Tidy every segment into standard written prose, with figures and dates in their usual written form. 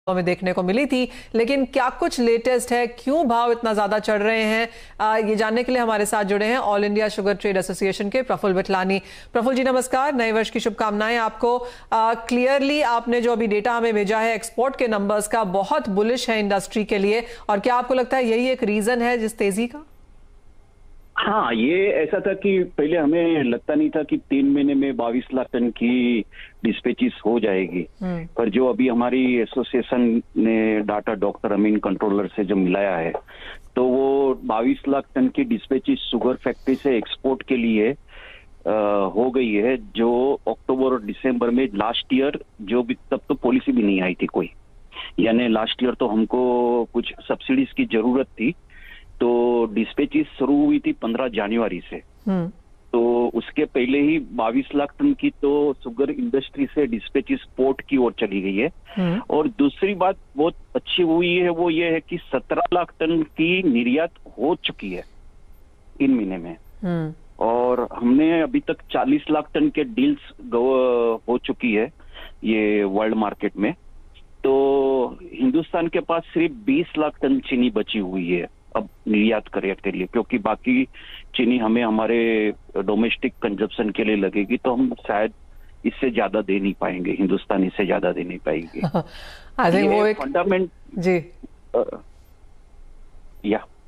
में देखने को मिली थी, लेकिन क्या कुछ लेटेस्ट है, क्यों भाव इतना ज्यादा चढ़ रहे हैं, ये जानने के लिए हमारे साथ जुड़े हैं all India sugar trade association के प्रफुल्ल विठलानी। प्रफुल्ल जी नमस्कार, नए वर्ष की शुभकामनाएं आपको। क्लियरली आपने जो अभी डेटा हमें भेजा है एक्सपोर्ट के नंबर्स का, बहुत बुलिश है इंडस्ट्री के लिए, और क्या आपको लगता है यही एक रीजन है जिस तेजी का? हाँ, ये ऐसा था कि पहले हमें लगता नहीं था कि 3 महीने में 22 लाख टन की डिस्पैचेस हो जाएगी, पर जो अभी हमारी एसोसिएशन ने डाटा डॉक्टर अमीन कंट्रोलर से जो मिलाया है, तो वो 22 लाख टन की डिस्पैचेस शुगर फैक्ट्री से एक्सपोर्ट के लिए हो गई है, जो अक्टूबर और दिसंबर में लास्ट ईयर जो भी, तब तो पॉलिसी भी नहीं आई थी कोई, यानी लास्ट ईयर तो हमको कुछ सब्सिडीज की जरूरत थी, तो डिस्पैचेस शुरू हुई थी 15 जनवरी से। तो उसके पहले ही 22 लाख टन की तो शुगर इंडस्ट्री से डिस्पैचेस पोर्ट की ओर चली गई है। और दूसरी बात बहुत अच्छी हुई है, वो ये है कि 17 लाख टन की निर्यात हो चुकी है 3 महीने में, और हमने अभी तक 40 लाख टन के डील्स हो चुकी है ये वर्ल्ड मार्केट में। तो हिंदुस्तान के पास सिर्फ 20 लाख टन चीनी बची हुई है अब निर्यात करने के लिए, क्योंकि बाकी चीनी हमें हमारे डोमेस्टिक कंजप्शन के लिए लगेगी, तो हम शायद इससे ज्यादा दे नहीं पाएंगे, हिंदुस्तान इससे ज्यादा दे नहीं पाएंगे। आई थिंक वो एक फंडामेंट जी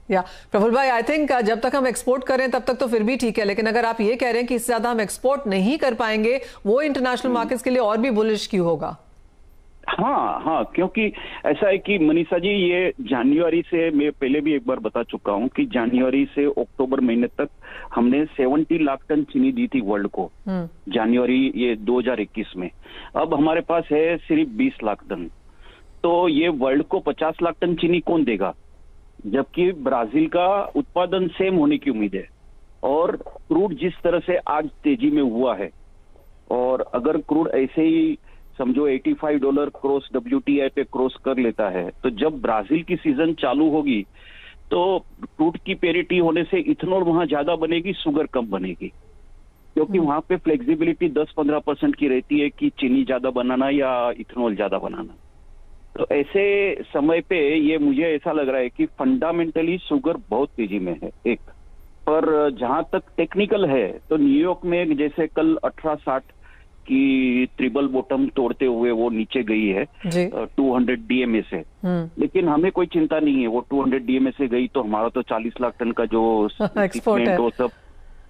या प्रफुल्ल भाई, आई थिंक जब तक हम एक्सपोर्ट करें तब तक तो फिर भी ठीक है, लेकिन अगर आप ये कह रहे हैं कि इससे ज्यादा हम एक्सपोर्ट नहीं कर पाएंगे, वो इंटरनेशनल मार्केट्स के लिए और भी बुलिश क्यों होगा? हाँ, क्योंकि ऐसा है कि मनीषा जी, ये जनवरी से, मैं पहले भी एक बार बता चुका हूँ कि जनवरी से अक्टूबर महीने तक हमने 70 लाख टन चीनी दी थी वर्ल्ड को, जनवरी ये 2021 में। अब हमारे पास है सिर्फ 20 लाख टन, तो ये वर्ल्ड को 50 लाख टन चीनी कौन देगा, जबकि ब्राजील का उत्पादन सेम होने की उम्मीद है। और क्रूड जिस तरह से आज तेजी में हुआ है, और अगर क्रूड ऐसे ही समझो $85 क्रॉस WTI पे क्रॉस कर लेता है, तो जब ब्राजील की सीजन चालू होगी तो क्रूड की पेरिटी होने से इथेनॉल वहां ज्यादा बनेगी, शुगर कम बनेगी, क्योंकि वहां पे फ्लेक्सिबिलिटी 10-15% की रहती है कि चीनी ज्यादा बनाना या इथेनॉल ज्यादा बनाना। तो ऐसे समय पे ये मुझे ऐसा लग रहा है कि फंडामेंटली शुगर बहुत तेजी में है एक, पर जहां तक टेक्निकल है तो न्यूयॉर्क में जैसे कल 1860 की ट्रिपल बॉटम तोड़ते हुए वो नीचे गई है 200 DMA से, लेकिन हमें कोई चिंता नहीं है, वो 200 DMA से गई तो हमारा तो 40 लाख टन का जो एक्सपोर्ट है वो सब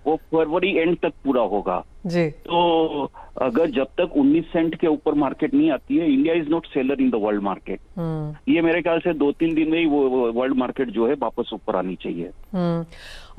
वो फरवरी एंड तक पूरा होगा जी। तो अगर जब तक 19 सेंट के ऊपर मार्केट नहीं आती है, India is not seller in the world market. ये मेरे ख्याल से 2-3 दिन में ही वो वर्ल्ड मार्केट जो है वापस ऊपर आनी चाहिए।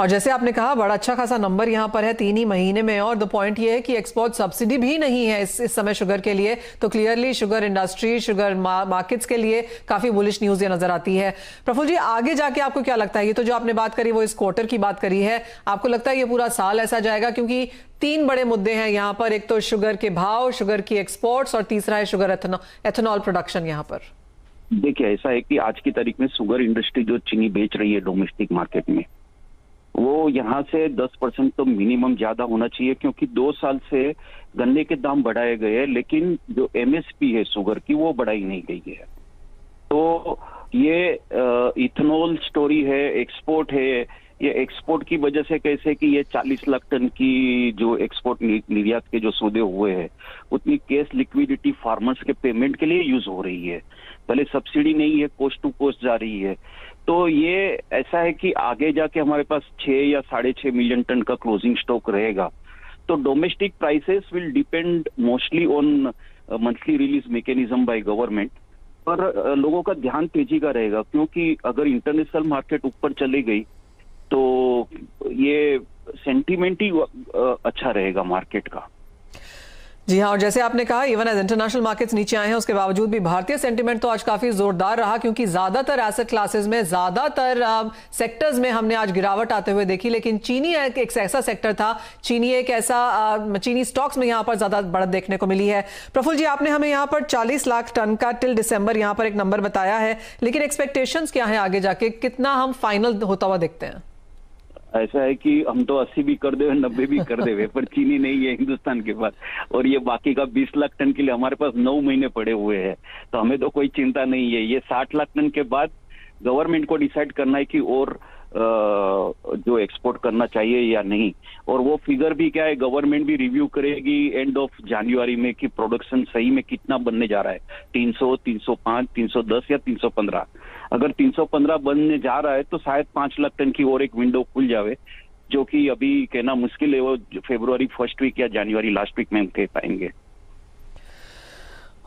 और जैसे आपने कहा, बड़ा अच्छा खासा नंबर यहाँ पर है 3 ही महीने में, और द पॉइंट ये है कि एक्सपोर्ट सब्सिडी भी नहीं है इस समय शुगर के लिए, तो clearly sugar industry, sugar markets के लिए काफी बुलिश न्यूज ये नजर आती है। प्रफुल्ल जी, आगे जाके आपको क्या लगता है, ये तो जो आपने बात करी वो इस क्वार्टर की बात करी है, आपको लगता है ये पूरा साल ऐसा जाएगा? क्योंकि 3 बड़े मुद्दे हैं यहाँ पर, एक तो शुगर के भाव, शुगर की एक्सपोर्ट्स, और तीसरा है शुगर एथेनॉल प्रोडक्शन। यहाँ पर देखिए, ऐसा है कि आज की तारीख में शुगर इंडस्ट्री जो चीनी बेच रही है डोमेस्टिक मार्केट में, वो यहाँ से 10% तो मिनिमम ज्यादा होना चाहिए, क्योंकि 2 साल से गन्ने के दाम बढ़ाए गए हैं, लेकिन जो MSP है शुगर की वो बढ़ाई नहीं गई है। तो ये इथेनॉल स्टोरी है, एक्सपोर्ट है, ये एक्सपोर्ट की वजह से कैसे कि ये 40 लाख टन की जो एक्सपोर्ट निर्यात के जो सौदे हुए हैं, उतनी कैश लिक्विडिटी फार्मर्स के पेमेंट के लिए यूज हो रही है, पहले सब्सिडी नहीं है, कोस्ट टू कोस्ट जा रही है। तो ये ऐसा है कि आगे जाके हमारे पास 6 या 6.5 मिलियन टन का क्लोजिंग स्टॉक रहेगा, तो domestic prices will depend mostly on monthly release mechanism by government, पर लोगों का ध्यान तेजी का रहेगा, क्योंकि अगर इंटरनेशनल मार्केट ऊपर चली गई तो ये सेंटीमेंट ही अच्छा रहेगा मार्केट का। जी हाँ, और जैसे आपने कहा, इवन एज इंटरनेशनल मार्केट्स नीचे आए हैं, उसके बावजूद भी भारतीय सेंटीमेंट तो आज काफी जोरदार रहा, क्योंकि ज्यादातर एसेट क्लासेस में, ज्यादातर सेक्टर्स में हमने आज गिरावट आते हुए देखी, लेकिन चीनी एक ऐसा सेक्टर था, चीनी स्टॉक्स में यहाँ पर ज्यादा बढ़त देखने को मिली है। प्रफुल्ल जी, आपने हमें यहाँ पर 40 लाख टन का टिल दिसंबर यहाँ पर एक नंबर बताया है, लेकिन एक्सपेक्टेशंस क्या है आगे जाके, कितना हम फाइनल होता हुआ देखते हैं? ऐसा है कि हम तो 80 भी कर दे 90 भी कर दे पर चीनी नहीं है हिंदुस्तान के पास, और ये बाकी का 20 लाख टन के लिए हमारे पास 9 महीने पड़े हुए हैं, तो हमें तो कोई चिंता नहीं है। ये 60 लाख टन के बाद गवर्नमेंट को डिसाइड करना है कि और जो एक्सपोर्ट करना चाहिए या नहीं, और वो फिगर भी क्या है गवर्नमेंट भी रिव्यू करेगी एंड ऑफ जनवरी में कि प्रोडक्शन सही में कितना बनने जा रहा है, 300, 305, 310 या 315। अगर 315 बनने जा रहा है तो शायद 5 लाख टन की और एक विंडो खुल जावे, जो कि अभी कहना मुश्किल है, वो फरवरी फर्स्ट वीक या जनवरी लास्ट वीक में हम कह पाएंगे।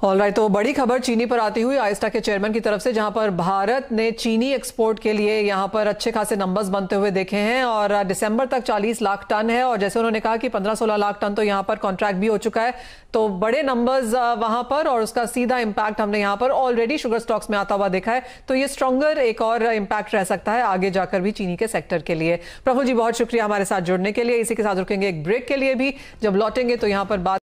ऑलराइट, तो बड़ी खबर चीनी पर आती हुई आइस्टा के चेयरमैन की तरफ से, जहां पर भारत ने चीनी एक्सपोर्ट के लिए यहां पर अच्छे खासे नंबर्स बनते हुए देखे हैं और दिसंबर तक 40 लाख टन है, और जैसे उन्होंने कहा कि 15-16 लाख टन तो यहां पर कॉन्ट्रैक्ट भी हो चुका है, तो बड़े नंबर्स वहां पर, और उसका सीधा इंपैक्ट हमने यहां पर ऑलरेडी शुगर स्टॉक्स में आता हुआ देखा है, तो ये स्ट्रॉन्गर एक और इंपैक्ट रह सकता है आगे जाकर भी चीनी के सेक्टर के लिए। प्रफुल्ल जी बहुत शुक्रिया हमारे साथ जुड़ने के लिए। इसी के साथ रुकेंगे एक ब्रेक के लिए भी, जब लौटेंगे तो यहां पर बात